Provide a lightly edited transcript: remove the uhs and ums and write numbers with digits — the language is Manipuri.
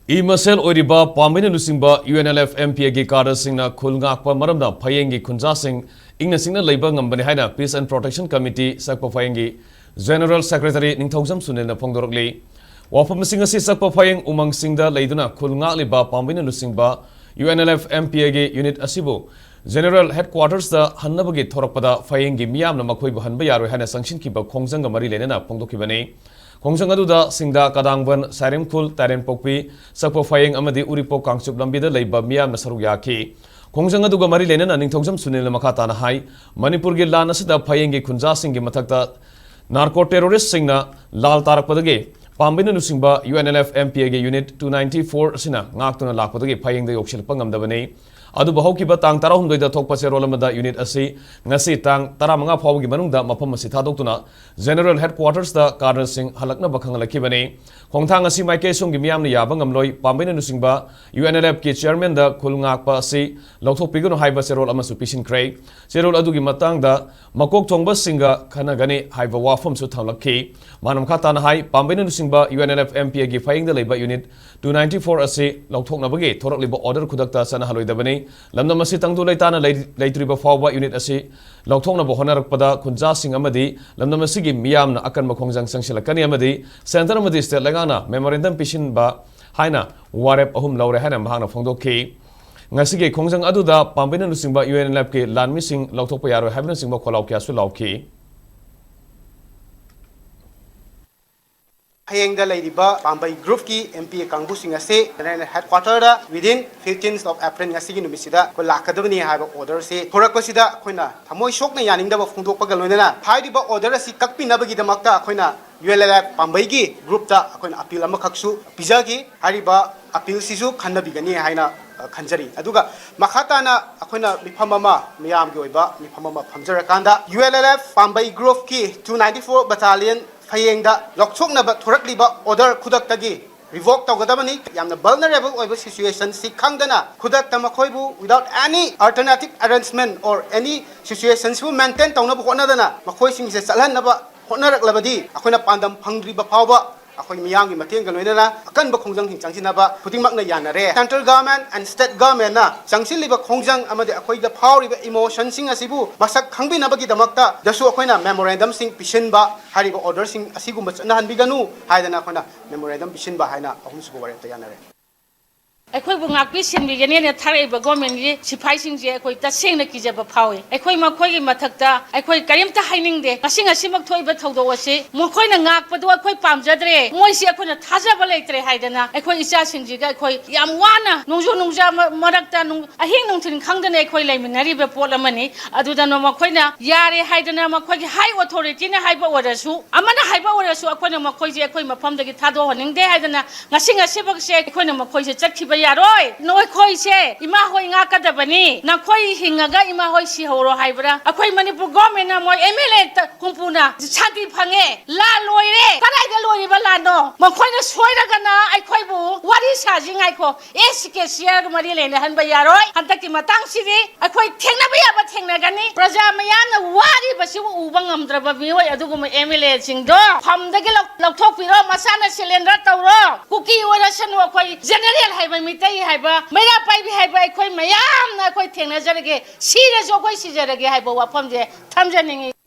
Imasel Oriba, Pamina Lusimba, UNLF MPA Gikada Singna, Khulngakpa Maramda, Phayeng Khunja Singh, Ingna Singna Labor Ngambani Haina, Peace and Protection Committee, Sakpa Phayeng, General Secretary Ningthongzam Sunil Pongdorogli. Wafam Singasi Sakpa Phayeng Umang Singda Laiduna, Khulngakliba, Pamina Lusimba, UNLF MPA Unit Asibu, General Headquarters the Hannabagi Thorapada, Phayeng Miam Namakoi Hanbayaro Hana Sanction Kiba Kongzanga Mari Lena Pongdokibane. Khongjang aduda Singda Kadangban Sarim Khul Taren Pokpi Sakpa Phayeng amadi Uripo Kangchup Lambida Leiba Miyam Nasaru Yaki Khongjang aduga Mari Lena Ningthongzam Sunil Makatana Hai Manipur gi Lan asida Phayeng gi Khunja Singh gi mathakta narco terrorist Singna Lal Tarakpadagi Pambina Nusingba UNLF MPA gi Unit 294 Sina Ngaktuna Lakpadagi Phayeng da Yokshilpa ngamdabani Adu bahaukiba tang tarahum doida thokpa serolamada unit asi ngasi tang taramanga phawgi manungda mafam asi thadoktuna General Headquarters da Colonel Singh halakna bakhangalakibani khongthang asi maike songgi miyamna yaba ngamloi pambina nusingba UNLF ki chairman da khulngakpa asi lauthokpigunu haiba serol amasu Thingkhre serol adugi matangda makok thongba singa khanagani haiba wafam su thamlakhi manam khatana hai pambina nusingba UNLF MPA gi Phayeng da leiba unit 294 asi lauthoknabagi thorakliba order khudakta sana haloidabani Lamnam asi tangdu laitana laitriba fawba unit asi lauthokna bo honarakpada Khunja Singh amadi lamnam asigi miyamna akan makhongjang sangsilakani amadi center amadi state lagana memorandum pishin ba Haina warep ahum laure hana mahana phongdokhi ngasigi khongjang aduda pambina nusingba UNLF ke Lanmee Singh lauthokpa yaroi habna singba kholau kya su lauki Phayeng da Ladiba Pambai Group ki MPA Kangbu Singase headquarter da within 15th of April ngasigi numisida ko lakadabani haiba order se thorakpasida khoina thamoi shokna yaning da ba phungdokpa galloina phaidiba order asi kakpinabagi damakta khoina UNLF Pambai gi group da khoina appeal ama khaksu pizagi hariba appeal sisu khanabigani haina khanjari aduga makhatana akhona mifamama miyam gi oiba mifamama phamjarakanda UNLF Pambai Group ki 294 battalion Phayeng da lokchoknaba thorakliba order khudaktagi revoke tawgadabani yamna vulnerable oiba situation si khangdana khudakta makhoibu without any alternative arrangement or any situations who maintain tawnaba honadana makhoi singse salhanaba honaraklabadi akhona pandam phangriba phawba akhoi miyang gi mateng galoina akan ba khongjang hin changsinaba putingmakna yanare central government and state government na changsinliba khongjang amade akhoi da phawriba emotion sing asibu masak khangbinabagi damakta dasu akhoina memorandum sing pishinba hariba order sing asigumba chana hanbiganu haidana akhona memorandum pishinba haina ahumsubu wareta yanare Ekhoi bungakpi sinbigani ne tharaiba government gi sipai singje ekhoi tasengna kijaba phawi ekhoi makhoi gi mathakta ekhoi karimta hainingde kasing asimak thoiba thawdo ase mokhoi na ngakpado ekhoi pamjadre moi si ekhoi na thajaba leitre haidana ekhoi icha singji ga ekhoi yam wana nungja marakta nung ahing nungthin khangdana ekhoi laiminari be polamani aduda no mokhoi na yare haidana mokhoi gi high authority na haiba orasu amana haiba orasu ekhoi na mokhoi je ekhoi mafamdagi thado honingde haidana ngasing asibak se ekhoi na mokhoi je chakhiba Yaroi, no koi se, ima hoi ngakadabani, na koi hingaga ima hoi si horo haibra. Akoi Manipur government na moi MLA kumpuna, chanti phange, la loire, karai da loire ba la no. Makoi na soira gana, ai koi bu, wari sa jing ai ko, SK share mari le na han ba Yaroi, hantaki matang siri, akoi thengna ba ya ba thengna gani. Praja maya na wari ba si ubang amdra ba bioi adugo mo MLA singdo. Phamdagi lokthok piro masana cylinder tawro. Kuki ora sanu akoi general haiba mitai haiba mera pai bi haiba ekhoi mayam na khoi thengna jarage sira jo khoi si jarage haiba wafam je thamjaningi